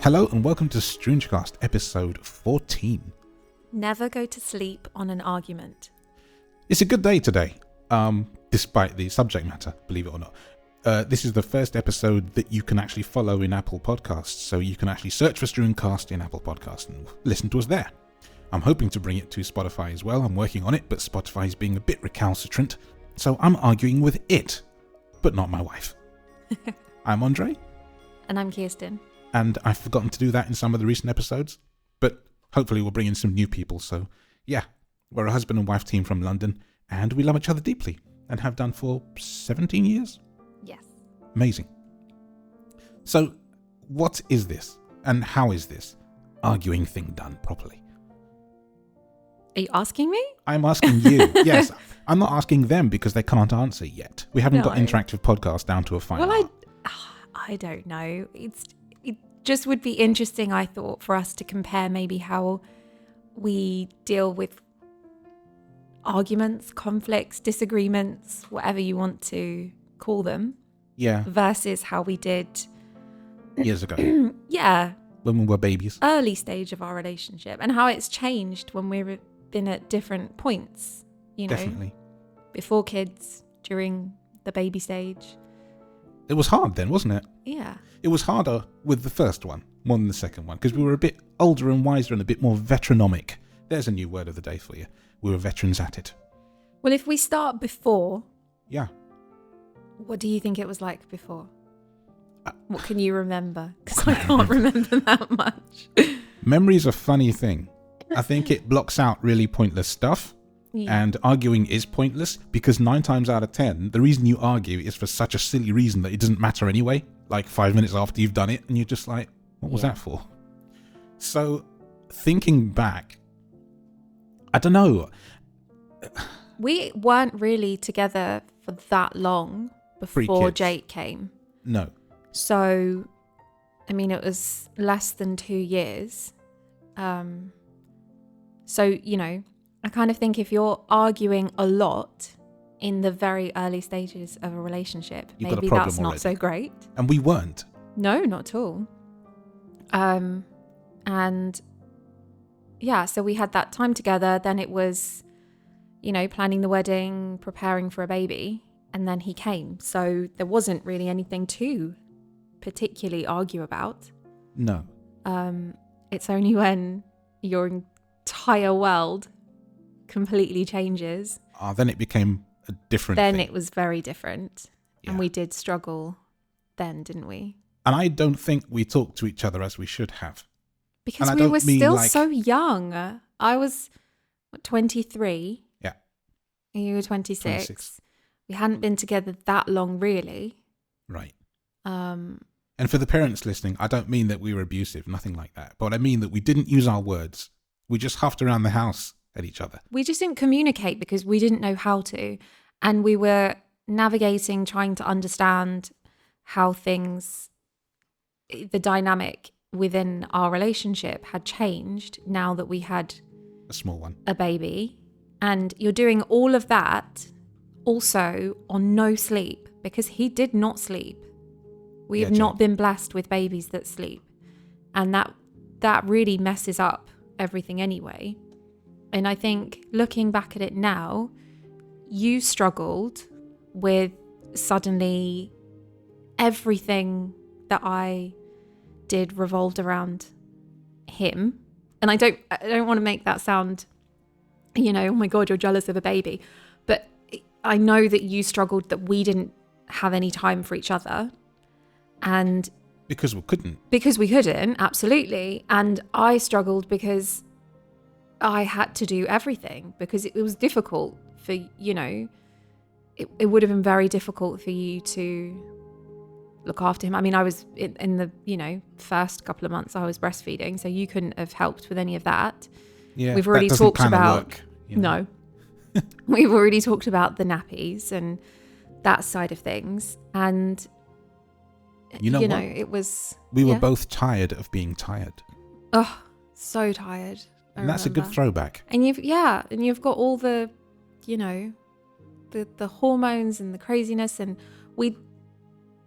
Hello and welcome to StroongeCast episode 14. Never go to sleep on an argument. It's a good day today, despite the subject matter, believe it or not. This is the first episode that you can actually follow in Apple Podcasts, so you can actually search for StroongeCast in Apple Podcasts and listen to us there. I'm hoping to bring it to Spotify as well. I'm working on it, but Spotify is being a bit recalcitrant, so I'm arguing with it, but not my wife. I'm Andre. And I'm Kirsten. And I've forgotten to do that in some of the recent episodes, but hopefully we'll bring in some new people. So yeah, we're a husband and wife team from London, and we love each other deeply and have done for 17 years. Yes. Amazing. So what is this and how is this arguing thing done properly? Are you asking me? I'm asking you. Yes, I'm not asking them because they can't answer yet. We haven't got interactive podcast down to a final. Well, I don't know. It just would be interesting, I thought, for us to compare maybe how we deal with arguments, conflicts, disagreements, whatever you want to call them. Yeah. Versus how we did years ago. Yeah. When we were babies. Early stage of our relationship, and how it's changed when we've been at different points, you know. Definitely. Before kids, during the baby stage. It was hard then, wasn't it? Yeah. It was harder with the first one more than the second one because we were a bit older and wiser and a bit more veteran-omic. There's a new word of the day for you. We were veterans at it. Well, if we start before... Yeah. What do you think it was like before? What can you remember? Because I can't remember that much. Memory's a funny thing. I think it blocks out really pointless stuff. Yeah. And arguing is pointless because 9 times out of 10, the reason you argue is for such a silly reason that it doesn't matter anyway. Like 5 minutes after you've done it and you're just like, what was that for? So thinking back, I don't know. We weren't really together for that long before Jake came. No. So, I mean, it was less than 2 years. So, you know, I kind of think if you're arguing a lot in the very early stages of a relationship, maybe that's not so great. And we weren't. No, not at all. And yeah, so we had that time together. Then it was, you know, planning the wedding, preparing for a baby, and then he came. So there wasn't really anything to particularly argue about. No. It's only when your entire world completely changes. Then it became a different thing. Then it was very different. Yeah. And we did struggle then, didn't we? And I don't think we talked to each other as we should have. Because we were still so young. I was 23. Yeah. And you were 26. We hadn't been together that long, really. Right. And for the parents listening, I don't mean that we were abusive, nothing like that. But I mean that we didn't use our words. We just huffed around the house at each other. We just didn't communicate because we didn't know how to. And we were navigating, trying to understand how things, the dynamic within our relationship had changed now that we had a small one, a baby. And you're doing all of that also on no sleep because he did not sleep. We have not been blessed with babies that sleep. And that really messes up everything anyway. And I think looking back at it now, you struggled with suddenly everything that I did revolved around him. And I don't want to make that sound, you know, oh my God, you're jealous of a baby. But I know that you struggled that we didn't have any time for each other. And because we couldn't, absolutely. And I struggled because I had to do everything because it was difficult for, you know, it would have been very difficult for you to look after him. I mean, I was in the, you know, first couple of months I was breastfeeding, so you couldn't have helped with any of that. Yeah, we've already talked about, work, you know? No, we've already talked about the nappies and that side of things. And, you know it was... We were both tired of being tired. Oh, so tired. And that's a good throwback. And you've got all the, you know, the hormones and the craziness, and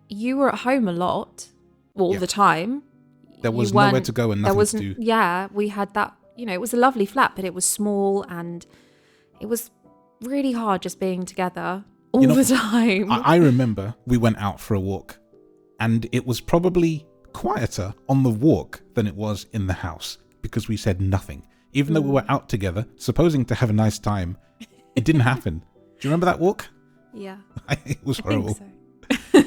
you were at home a lot all the time. There was nowhere to go and nothing to do. Yeah, we had that, it was a lovely flat, but it was small and it was really hard just being together all the time. I remember we went out for a walk and it was probably quieter on the walk than it was in the house because we said nothing. Even though we were out together, supposing to have a nice time, it didn't happen. Do you remember that walk? Yeah. It was horrible. I think so.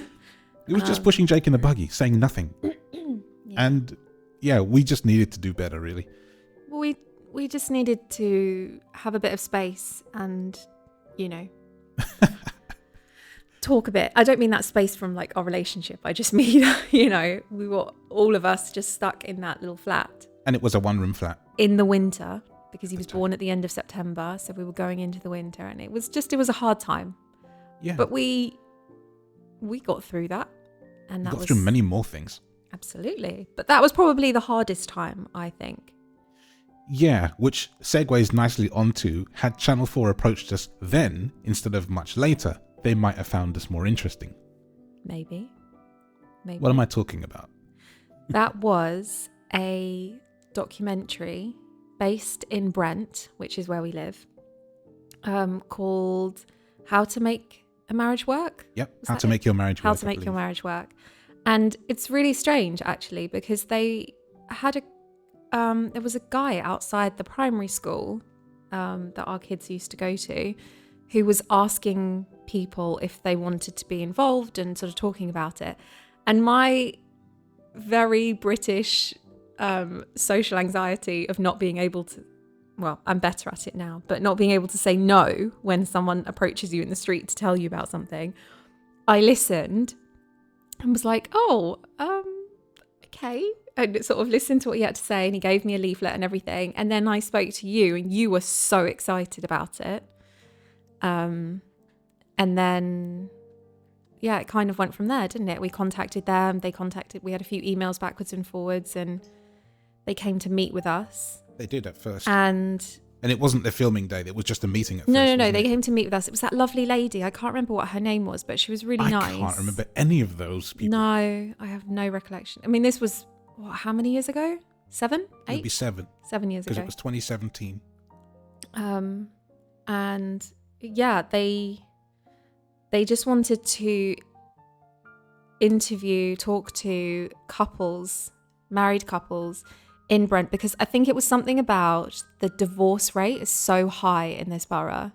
It was just pushing Jake in the buggy, saying nothing. Yeah. And yeah, we just needed to do better, really. Well, we just needed to have a bit of space and, talk a bit. I don't mean that space from like our relationship. I just mean, we were all of us just stuck in that little flat. And it was a one-room flat. In the winter, because he was born at the end of September. So we were going into the winter and it was a hard time. Yeah. But we got through that. And that got through many more things. Absolutely. But that was probably the hardest time, I think. Yeah, which segues nicely onto, had Channel 4 approached us then, instead of much later, they might have found us more interesting. Maybe. What am I talking about? That was a documentary based in Brent, which is where we live, called How to Make a Marriage Work. Yep, How to Make Your Marriage Work. How to Make Your Marriage Work. And it's really strange, actually, because they had there was a guy outside the primary school that our kids used to go to who was asking people if they wanted to be involved and sort of talking about it. And my very British social anxiety of not being able to, well, I'm better at it now, but not being able to say no when someone approaches you in the street to tell you about something, I listened and was like, okay. And sort of listened to what he had to say, and he gave me a leaflet and everything. And then I spoke to you and you were so excited about it. And then, yeah, it kind of went from there, didn't it? We contacted them. We had a few emails backwards and forwards, and they came to meet with us. They did at first. And it wasn't the filming day. It was just a meeting at first. No. They came to meet with us. It was that lovely lady. I can't remember what her name was, but she was really nice. I can't remember any of those people. No, I have no recollection. I mean, this was, how many years ago? 7? 8? It would be 7. 7 years ago. Because it was 2017. And yeah, they just wanted to talk to married couples in Brent, because I think it was something about the divorce rate is so high in this borough,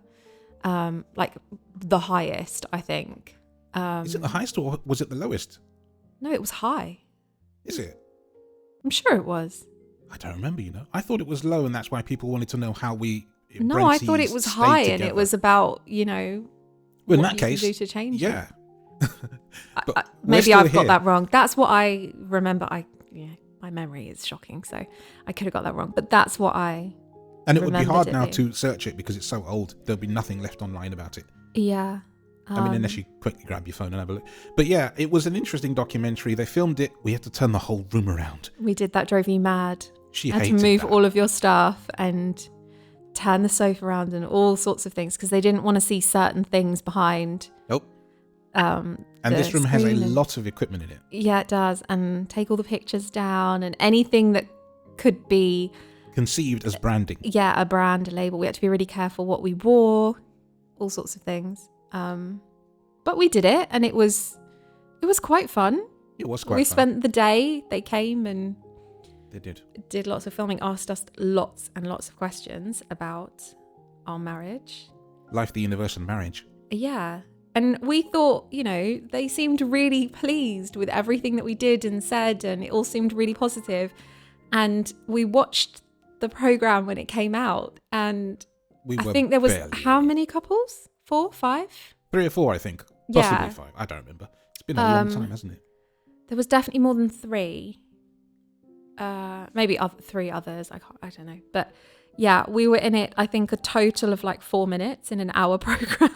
like the highest, I think. Is it the highest or was it the lowest? No, it was high. Is it? I'm sure it was. I don't remember, I thought it was low, and that's why people wanted to know how we... No, I thought it was high, together. And it was about, well, in that case, do to change yeah. Maybe I've got that wrong. That's what I remember. My memory is shocking, so I could have got that wrong. But that's what I And it would be hard now to search it because it's so old. There'll be nothing left online about it. Yeah. Unless you quickly grab your phone and have a look. But yeah, it was an interesting documentary. They filmed it. We had to turn the whole room around. We did. That drove me mad. She had to move all of your stuff and turn the sofa around and all sorts of things because they didn't want to see certain things behind. Nope. And this room has a lot of equipment in it. Yeah, it does. And take all the pictures down and anything that could be conceived as branding. Yeah, a brand, a label. We had to be really careful what we wore, all sorts of things. But we did it, and it was quite fun. It was quite fun. We spent the day. They came and they did lots of filming, asked us lots and lots of questions about our marriage. Life, the universe, and marriage. Yeah. And we thought, they seemed really pleased with everything that we did and said, and it all seemed really positive. And we watched the program when it came out, and I think there was how many couples? 4, 5? 3 or 4, I think. Possibly 5. I don't remember. It's been a long time, hasn't it? There was definitely more than 3. Maybe 3 others. I don't know. But yeah, we were in it, I think, a total of like 4 minutes in an hour program.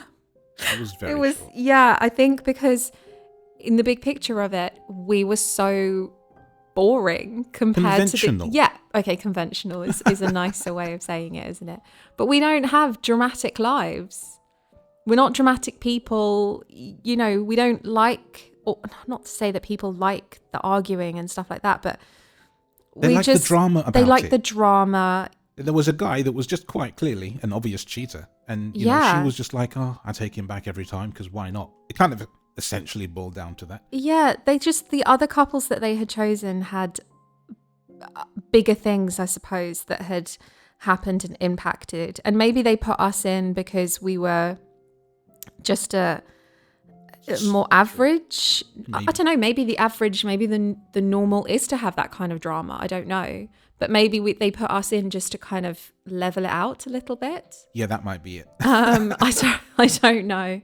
It was very short. Yeah, I think because in the big picture of it, we were so boring compared to conventional is a nicer way of saying it, isn't it? But we don't have dramatic lives. We're not dramatic people. We don't like, or not to say that people like the arguing and stuff like that, but They like the drama about it. They like the drama. There was a guy that was just quite clearly an obvious cheater. And you know, she was just like, oh, I take him back every time because why not? It kind of essentially boiled down to that. Yeah, the other couples that they had chosen had bigger things, I suppose, that had happened and impacted. And maybe they put us in because we were just a more average. Maybe. I don't know, maybe the average, maybe the normal is to have that kind of drama. I don't know. But maybe they put us in just to kind of level it out a little bit. Yeah, that might be it. I don't know.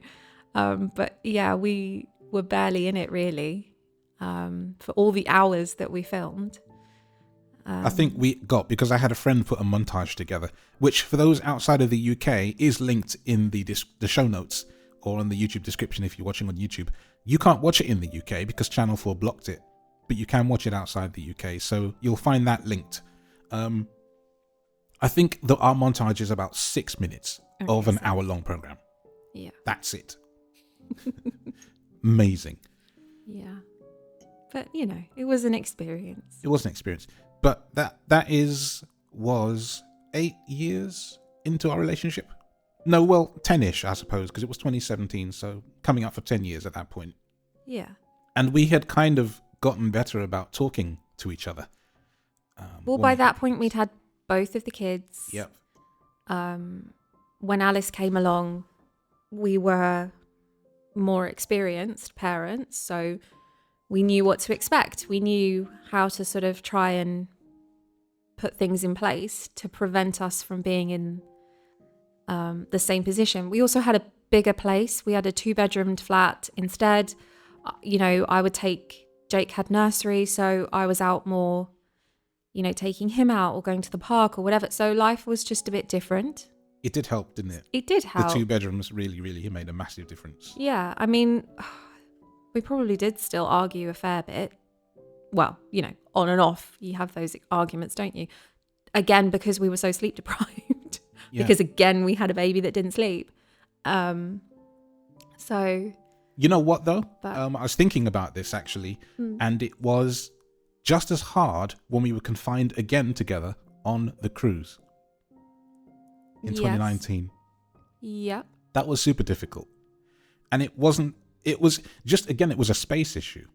But yeah, we were barely in it really for all the hours that we filmed. I think we got, because I had a friend put a montage together, which for those outside of the UK is linked in the show notes or on the YouTube description if you're watching on YouTube. You can't watch it in the UK because Channel 4 blocked it, but you can watch it outside the UK. So you'll find that linked. I think our montage is about 6 minutes of an hour-long program. Yeah. That's it. Amazing. Yeah. But, you know, it was an experience. It was an experience. But that was 8 years into our relationship. No, well, 10-ish, I suppose, because it was 2017, so coming up for 10 years at that point. Yeah. And we had kind of gotten better about talking to each other. Well, by that point, we'd had both of the kids. Yep. When Alice came along, we were more experienced parents, so we knew what to expect. We knew how to sort of try and put things in place to prevent us from being in the same position. We also had a bigger place. We had a 2-bedroomed flat. Instead, you know, Jake had nursery, so I was out more, you know, taking him out or going to the park or whatever. So life was just a bit different. It did help, didn't it? It did help. The 2 bedrooms really, really made a massive difference. Yeah, I mean, we probably did still argue a fair bit. Well, you know, on and off, you have those arguments, don't you? Again, because we were so sleep deprived. Yeah. Because again, we had a baby that didn't sleep. So... You know what, though? I was thinking about this, actually, and it was just as hard when we were confined again together on the cruise in 2019. Yep. That was super difficult. And it was a space issue.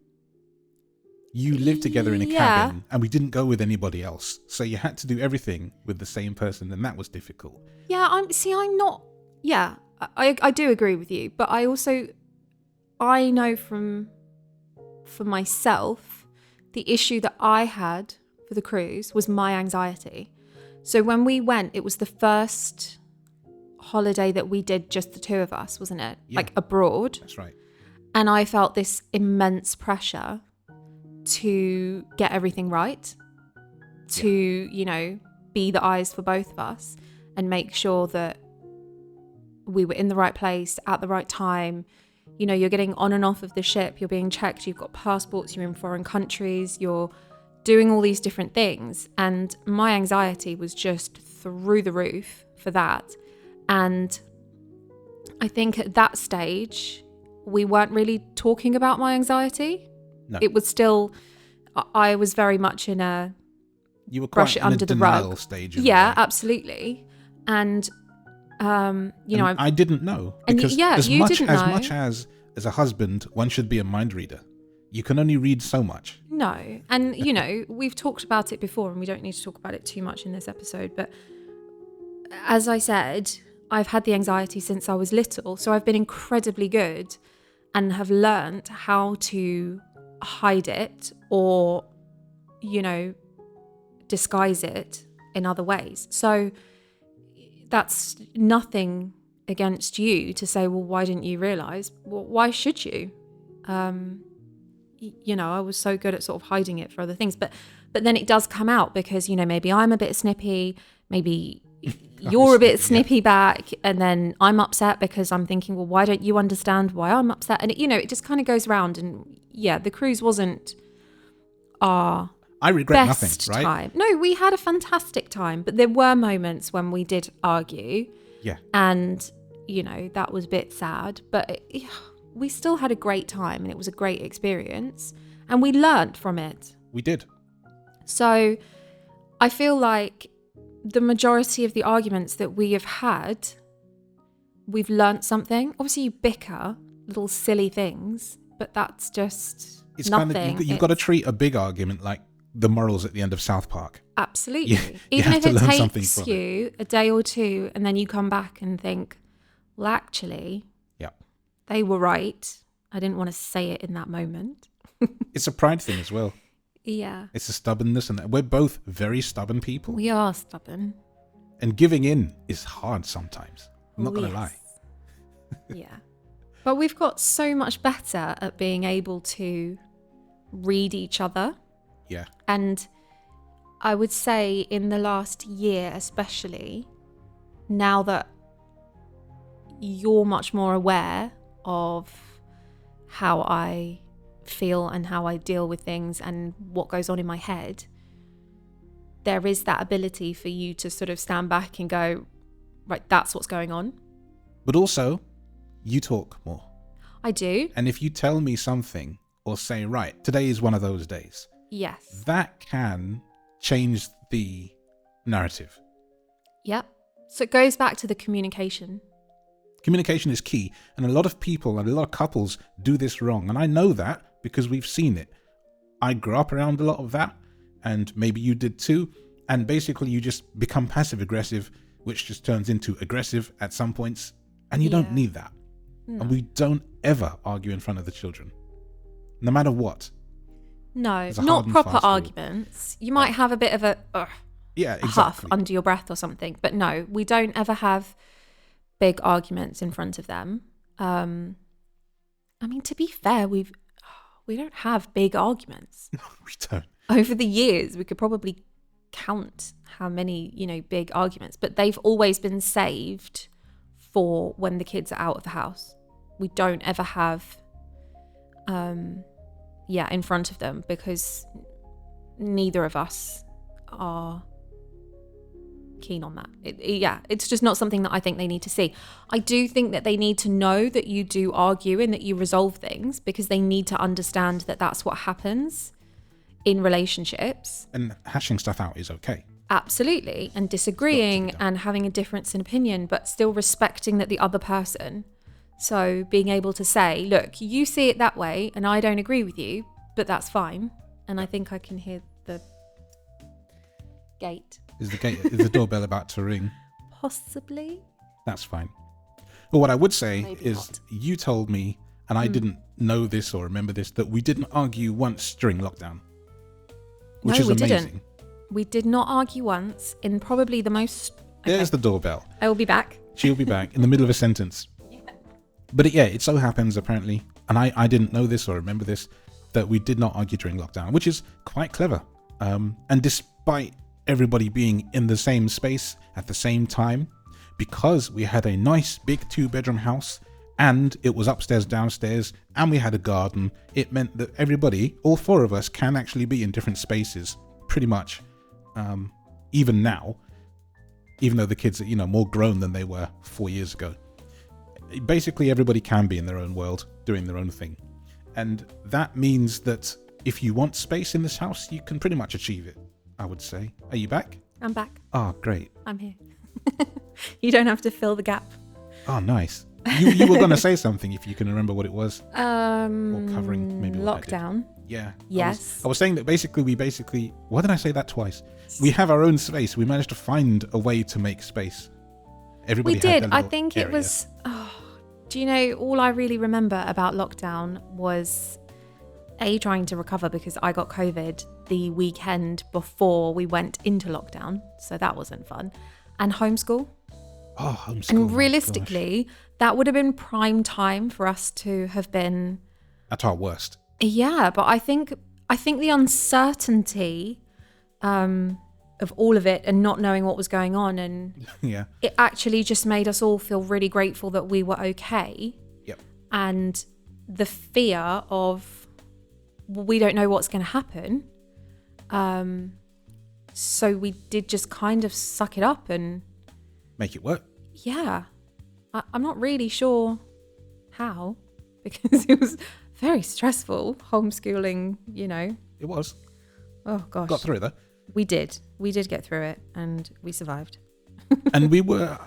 You lived together in a cabin, and we didn't go with anybody else. So you had to do everything with the same person, and that was difficult. Yeah, I'm not... Yeah, I do agree with you, but I know for myself, the issue that I had for the cruise was my anxiety. So when we went, it was the first holiday that we did just the two of us, wasn't it? Yeah. Like abroad. That's right. And I felt this immense pressure to get everything right, to, you know, be the eyes for both of us and make sure that we were in the right place at the right time. You know, you're getting on and off of the ship, you're being checked, you've got passports, you're in foreign countries, you're doing all these different things. And my anxiety was just through the roof for that. And I think at that stage, we weren't really talking about my anxiety. No. It was still, I was very much in a you were brush it in under a the denial rug stage. Yeah, absolutely. And you know, I didn't know, because as much as a husband, one should be a mind reader. You can only read so much. No, and you know, we've talked about it before, and we don't need to talk about it too much in this episode. But as I said, I've had the anxiety since I was little, so I've been incredibly good and have learned how to hide it or, you know, disguise it in other ways. So that's nothing against you to say, well, why didn't you realise? Well, why should you? You know, I was so good at sort of hiding it for other things. But then it does come out because, you know, maybe I'm a bit snippy, maybe you're a bit snippy back, and then I'm upset because I'm thinking, well, why don't you understand why I'm upset? And, you know, it just kind of goes around. And yeah, the cruise wasn't our I regret best nothing, right? time. No, we had a fantastic time, but there were moments when we did argue. Yeah. And, you know, that was a bit sad, but we still had a great time and it was a great experience and we learnt from it. We did. So I feel like the majority of the arguments that we have had, we've learnt something. Obviously, you bicker little silly things, but that's just It's nothing. kind of, you've got to treat a big argument like the morals at the end of South Park. Absolutely. You Even have if to it learn something takes from you a day or two and then you come back and think, well, actually, they were right. I didn't want to say it in that moment. It's a pride thing as well. Yeah. It's a stubbornness, and we're both very stubborn people. We are stubborn. And giving in is hard sometimes. I'm not going to lie. Yeah. But we've got so much better at being able to read each other. Yeah. And I would say in the last year especially, now that you're much more aware of how I feel and how I deal with things and what goes on in my head, there is that ability for you to sort of stand back and go, right, that's what's going on. But also, you talk more. I do. And if you tell me something or say, right, today is one of those days. Yes. That can change the narrative. Yep. So it goes back to the communication. Communication is key. And a lot of people and a lot of couples do this wrong. And I know that because we've seen it. I grew up around a lot of that. And maybe you did too. And basically you just become passive aggressive, which just turns into aggressive at some points. And you don't need that. No. And we don't ever argue in front of the children. No matter what. No, not proper arguments. You might have a bit of a huff under your breath or something. But no, we don't ever have big arguments in front of them. I mean, to be fair, we don't have big arguments. No, we don't. Over the years, we could probably count how many, big arguments. But they've always been saved for when the kids are out of the house. We don't ever have... in front of them, because neither of us are keen on that. It's just not something that I think they need to see. I do think that they need to know that you do argue and that you resolve things, because they need to understand that that's what happens in relationships. And hashing stuff out is okay. Absolutely. And disagreeing and having a difference in opinion, but still respecting that the other person... So being able to say, look, you see it that way and I don't agree with you, but that's fine. And I think I can hear the gate. Is the doorbell about to ring? Possibly. That's fine. Well, what I would say Maybe is not. You told me, and I didn't know this or remember this, that we didn't argue once during lockdown. Which is amazing. Didn't. We did not argue once in probably the most... Okay. There's the doorbell. I will be back. She'll be back in the middle of a sentence. But it so happens apparently, and I didn't know this or remember this, that we did not argue during lockdown, which is quite clever. And despite everybody being in the same space at the same time, because we had a nice big 2-bedroom house and it was upstairs, downstairs, and we had a garden, it meant that everybody, all 4 of us, can actually be in different spaces pretty much, even now, even though the kids are, more grown than they were 4 years ago. Basically, everybody can be in their own world, doing their own thing. And that means that if you want space in this house, you can pretty much achieve it, I would say. Are you back? I'm back. Oh, great. I'm here. You don't have to fill the gap. Oh, nice. You were going to say something, if you can remember what it was. Or covering maybe lockdown. Yeah. Yes. I was saying that basically, why did I say that twice? We have our own space. We managed to find a way to make space. Everybody we did. I think area. It was... do you know, all I really remember about lockdown was trying to recover, because I got COVID the weekend before we went into lockdown. So that wasn't fun. And homeschool. Oh, homeschool. And realistically, that would have been prime time for us to have been... At our worst. Yeah, but I think the uncertainty of all of it and not knowing what was going on, and it actually just made us all feel really grateful that we were okay. Yep. And the fear of, we don't know what's going to happen. So we did just kind of suck it up and make it work. Yeah. I'm not really sure how, because it was very stressful homeschooling, It was. Oh, gosh. Got through it, though. We did get through it, and we survived. And we were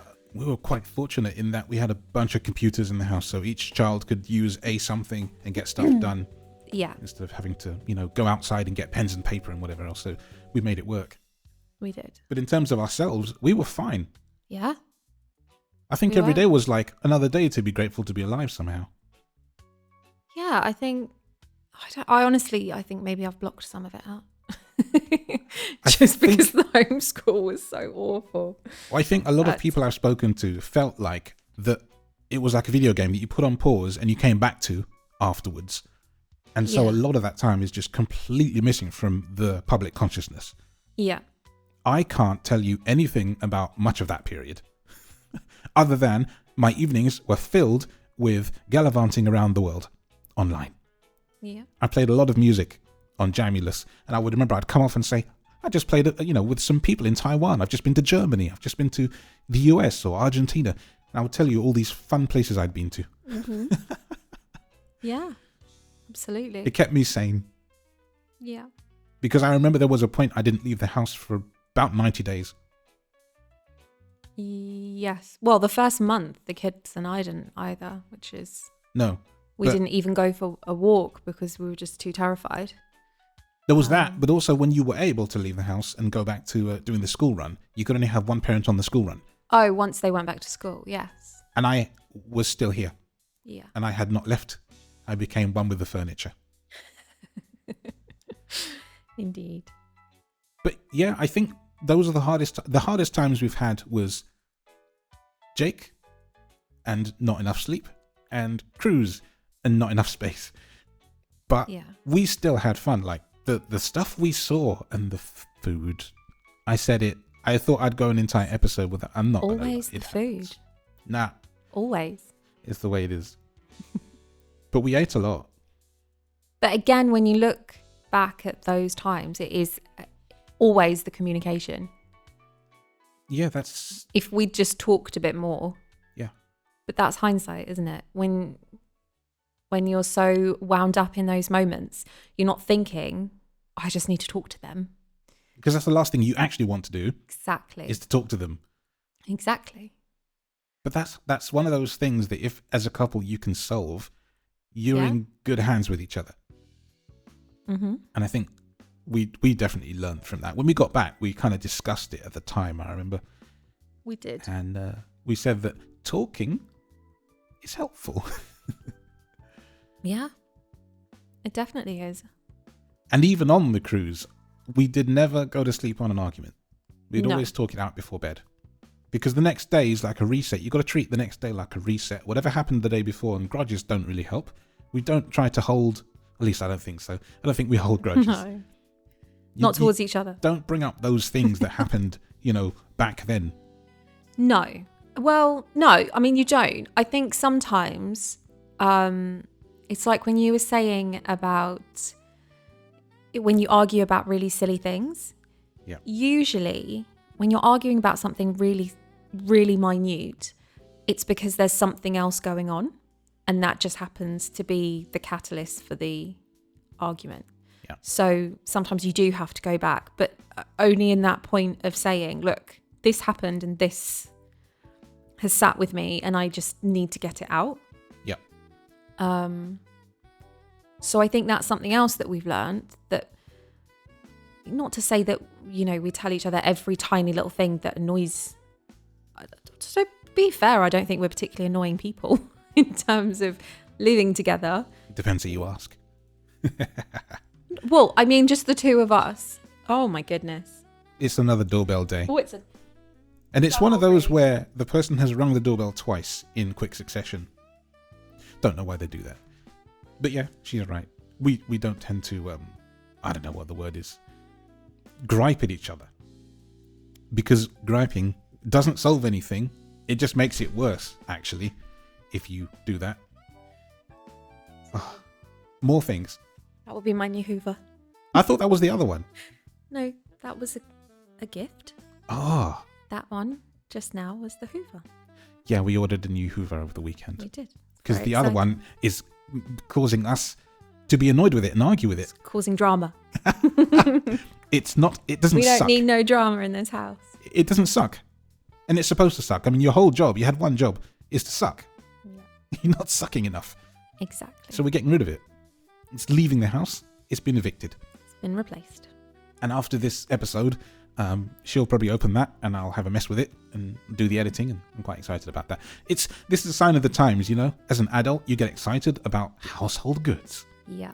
quite fortunate in that we had a bunch of computers in the house, so each child could use something and get stuff done. Yeah. Instead of having to, go outside and get pens and paper and whatever else. So we made it work. We did. But in terms of ourselves, we were fine. Yeah. I think every day was like another day to be grateful to be alive somehow. Yeah, I think I think maybe I've blocked some of it out. Just because the homeschool was so awful. I think a lot of people I've spoken to felt like that it was like a video game that you put on pause and you came back to afterwards. And so a lot of that time is just completely missing from the public consciousness. Yeah. I can't tell you anything about much of that period. Other than my evenings were filled with gallivanting around the world online. Yeah. I played a lot of music on Jamulus, and I would remember I'd come off and say, I just played, with some people in Taiwan. I've just been to Germany. I've just been to the US or Argentina. And I would tell you all these fun places I'd been to. Mm-hmm. Yeah, absolutely. It kept me sane. Yeah. Because I remember there was a point I didn't leave the house for about 90 days. Yes. Well, the first month, the kids and I didn't either, which is... No. We didn't even go for a walk because we were just too terrified. There was that, but also when you were able to leave the house and go back to doing the school run, you could only have one parent on the school run. Oh, once they went back to school, yes. And I was still here. Yeah. And I had not left. I became one with the furniture. Indeed. But yeah, I think those are the hardest times we've had was Jake and not enough sleep, and Cruz and not enough space. But we still had fun. Like the stuff we saw and the food. I said it. I thought I'd go an entire episode with it. I'm not always the food. Nah. Always. It's the way it is. But we ate a lot. But again, when you look back at those times, it is always the communication. Yeah, that's... If we just talked a bit more. Yeah. But that's hindsight, isn't it? When you're so wound up in those moments, you're not thinking, I just need to talk to them. Because that's the last thing you actually want to do. Exactly. Is to talk to them. Exactly. But that's one of those things that if, as a couple, you can solve, you're in good hands with each other. Mm-hmm. And I think we definitely learned from that. When we got back, we kind of discussed it at the time, I remember. We did. And we said that talking is helpful. Yeah, it definitely is. And even on the cruise, we did never go to sleep on an argument. We'd always talk it out before bed. Because the next day is like a reset. You've got to treat the next day like a reset. Whatever happened the day before, and grudges don't really help. We don't try to hold, at least I don't think so. I don't think we hold grudges. No. Not towards each other. Don't bring up those things that happened, back then. No. Well, no. I mean, you don't. I think sometimes it's like when you were saying about when you argue about really silly things. Yeah. Usually, when you're arguing about something really, really minute, it's because there's something else going on. And that just happens to be the catalyst for the argument. Yeah. So sometimes you do have to go back, but only in that point of saying, look, this happened and this has sat with me and I just need to get it out. Yeah. So I think that's something else that we've learned, that not to say that, we tell each other every tiny little thing that annoys. So be fair, I don't think we're particularly annoying people in terms of living together. Depends who you ask. Well, I mean, just the two of us. Oh my goodness. It's another doorbell day. Oh, And it's one of those where the person has rung the doorbell twice in quick succession. Don't know why they do that. But yeah, she's right. We don't tend to, I don't know what the word is, gripe at each other. Because griping doesn't solve anything. It just makes it worse, actually, if you do that. More things. That would be my new Hoover. I thought that was the other one. No, that was a gift. Ah. That one just now was the Hoover. Yeah, we ordered a new Hoover over the weekend. We did. Because the other one is causing us to be annoyed with it and argue with it. It's causing drama. It doesn't We don't suck. need no drama in this house. It doesn't suck. And it's supposed to suck. I mean, your whole job, you had one job, is to suck. Yeah. You're not sucking enough. Exactly. So we're getting rid of it. It's leaving the house. It's been evicted. It's been replaced. And after this episode, she'll probably open that and I'll have a mess with it and do the editing, and I'm quite excited about that. This is a sign of the times, you know? As an adult, you get excited about household goods. Yeah.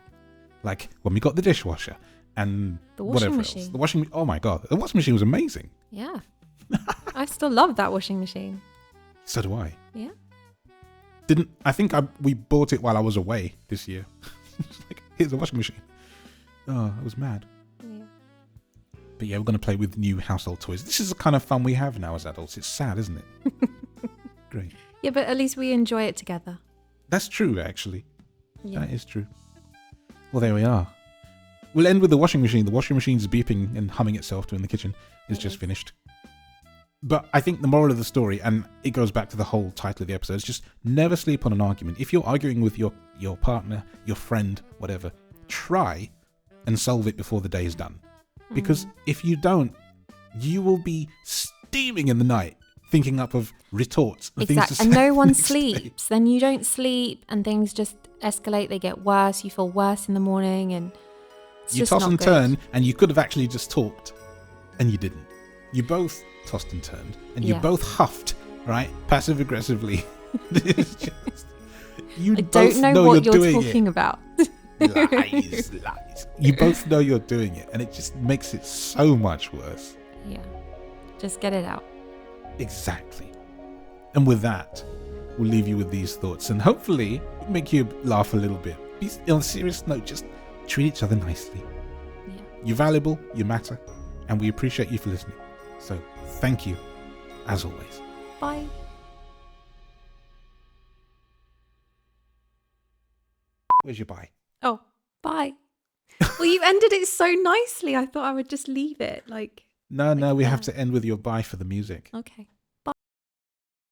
Like when we got the dishwasher and The washing whatever machine. else. Oh my God. The washing machine was amazing. Yeah. I still love that washing machine. So do I. Yeah. We bought it while I was away this year. It's like, here's a washing machine. Oh, I was mad. Yeah. But yeah, we're going to play with new household toys. This is the kind of fun we have now as adults. It's sad, isn't it? Great. Yeah, but at least we enjoy it together. That's true, actually. Yeah. That is true. Well, there we are. We'll end with the washing machine. The washing machine's beeping and humming itself to in the kitchen. It's just finished. But I think the moral of the story, and it goes back to the whole title of the episode, is just never sleep on an argument. If you're arguing with your partner, your friend, whatever, try and solve it before the day is done. Because if you don't, you will be steaming in the night, thinking up of retorts. And things to say and no one the next sleeps. day. Then you don't sleep and things just escalate. They get worse. You feel worse in the morning and it's You just toss not and good. turn, and you could have actually just talked, and you didn't. You both tossed and turned, and you Yeah. both huffed, right? Passive aggressively. It's just, you I both don't know what you're doing talking about. Lies. You both know you're doing it, and it just makes it so much worse. Yeah. Just get it out. Exactly. And with that, we'll leave you with these thoughts, and hopefully make you laugh a little bit. On a serious note, just treat each other nicely. Yeah. You're valuable, you matter, and we appreciate you for listening. So, thank you, as always. Bye. Where's your bye? Oh, bye. Well, you ended it so nicely. I thought I would just leave it. No, we that. have to end with your bye for the music. Okay.